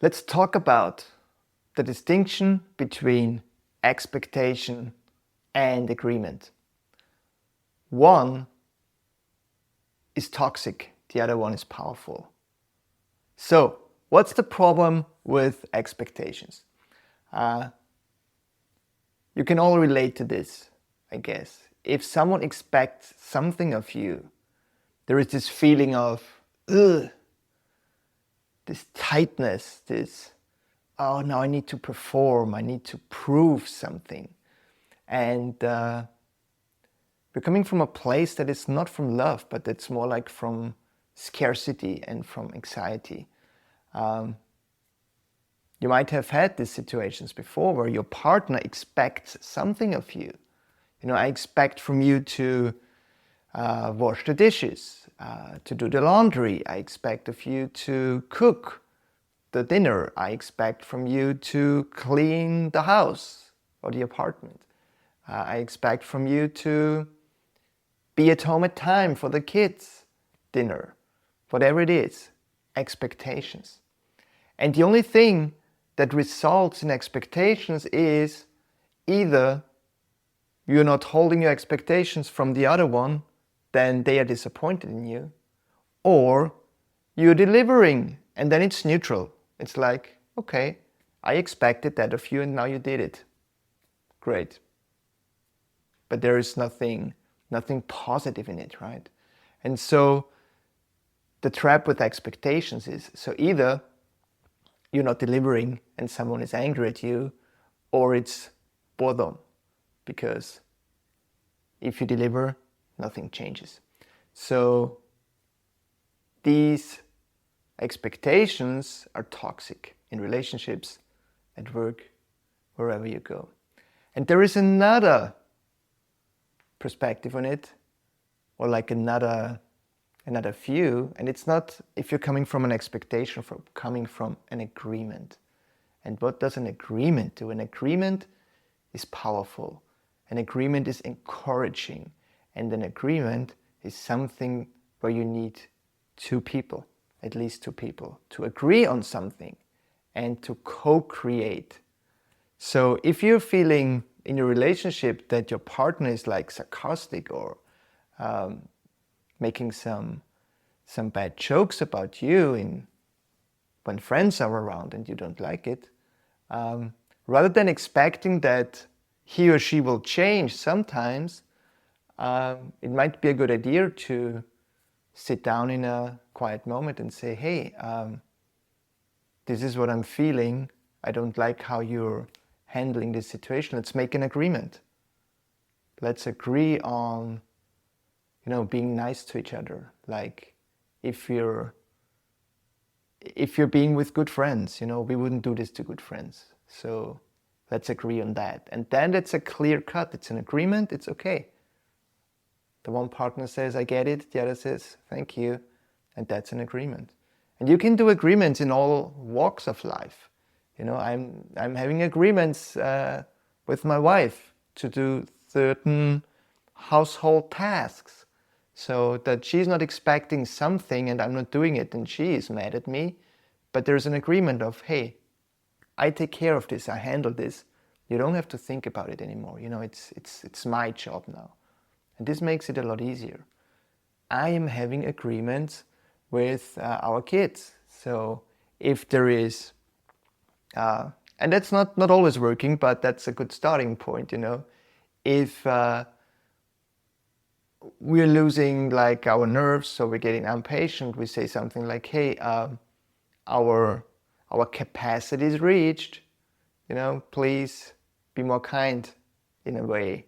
Let's talk about the distinction between expectation and agreement. One is toxic, the other one is powerful. So, what's the problem with expectations? You can all relate to this, I guess. If someone expects something of you, there is this feeling of, ugh, this tightness, this, oh, now I need to perform, I need to prove something. And we're coming from a place that is not from love, but it's more like from scarcity and from anxiety. You might have had these situations before where your partner expects something of you. You know, I expect from you to wash the dishes, to do the laundry. I expect of you to cook the dinner. I expect from you to clean the house or the apartment. I expect from you to be at home at time for the kids' dinner. Whatever it is, expectations. And the only thing that results in expectations is either you're not holding your expectations from the other one, then they are disappointed in you, or you're delivering and then it's neutral. It's like, okay, I expected that of you and now you did it. Great. But there is nothing positive in it, right? And so the trap with expectations is, so either you're not delivering and someone is angry at you, or it's boredom, because if you deliver, nothing changes. So these expectations are toxic in relationships, at work, wherever you go. And there is another perspective on it, or like another view, and it's not if you're coming from an expectation, from coming from an agreement. And what does an agreement do? An agreement is powerful. An agreement is encouraging. And an agreement is something where you need two people, at least two people, to agree on something and to co-create. So if you're feeling in your relationship that your partner is like sarcastic or making some bad jokes about you when friends are around and you don't like it, rather than expecting that he or she will change sometimes, it might be a good idea to sit down in a quiet moment and say, hey, this is what I'm feeling. I don't like how you're handling this situation. Let's make an agreement. Let's agree on, being nice to each other. Like if you're being with good friends, we wouldn't do this to good friends. So let's agree on that. And then it's a clear cut. It's an agreement. It's okay. The one partner says, I get it. The other says, thank you. And that's an agreement. And you can do agreements in all walks of life. I'm having agreements with my wife to do certain household tasks, so that she's not expecting something and I'm not doing it and she is mad at me. But there's an agreement of, hey, I take care of this, I handle this. You don't have to think about it anymore. It's my job now. And this makes it a lot easier. I am having agreements with our kids. So if there is, and that's not always working, but that's a good starting point, If we're losing like our nerves, so we're getting impatient, we say something like, hey, our capacity is reached, please be more kind in a way,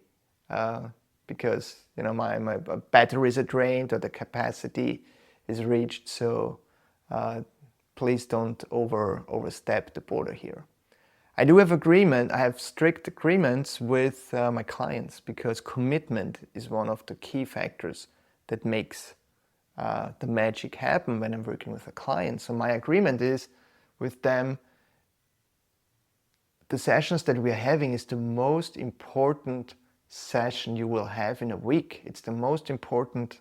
because my batteries are drained or the capacity is reached, so please don't overstep the border here. I do have I have strict agreements with my clients, because commitment is one of the key factors that makes the magic happen when I'm working with a client. So my agreement is with them, the sessions that we are having is the most important session you will have in a week. It's the most important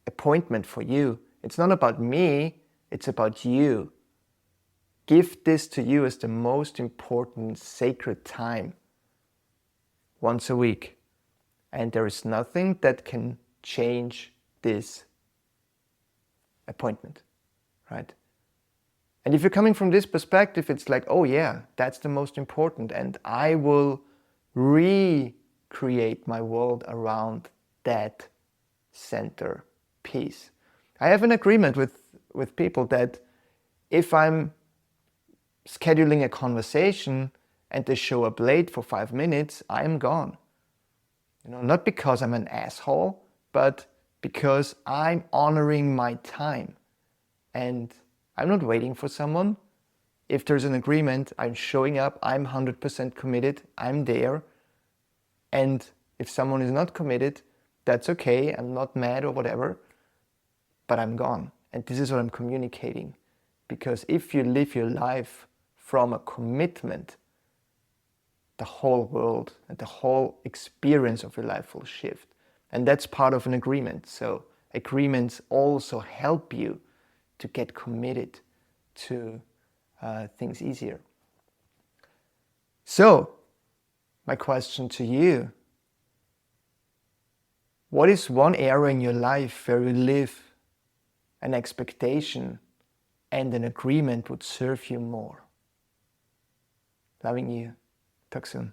appointment for you. It's not about me, it's about you. give this to you as the most important sacred time once a week. And there is nothing that can change this appointment, right? And if you're coming from this perspective, it's like, oh yeah, that's the most important, and I will recreate my world around that center piece. I have an agreement with people that if I'm scheduling a conversation and they show up late for 5 minutes, I am gone. Not because I'm an asshole, but because I'm honoring my time. And I'm not waiting for someone. If there's an agreement, I'm showing up, I'm 100% committed, I'm there. And if someone is not committed, that's okay, I'm not mad or whatever, but I'm gone. And this is what I'm communicating. Because if you live your life from a commitment, the whole world and the whole experience of your life will shift. And that's part of an agreement. So agreements also help you to get committed to things easier. So, my question to you, what is one area in your life where you live an expectation and an agreement would serve you more? Loving you. Talk soon.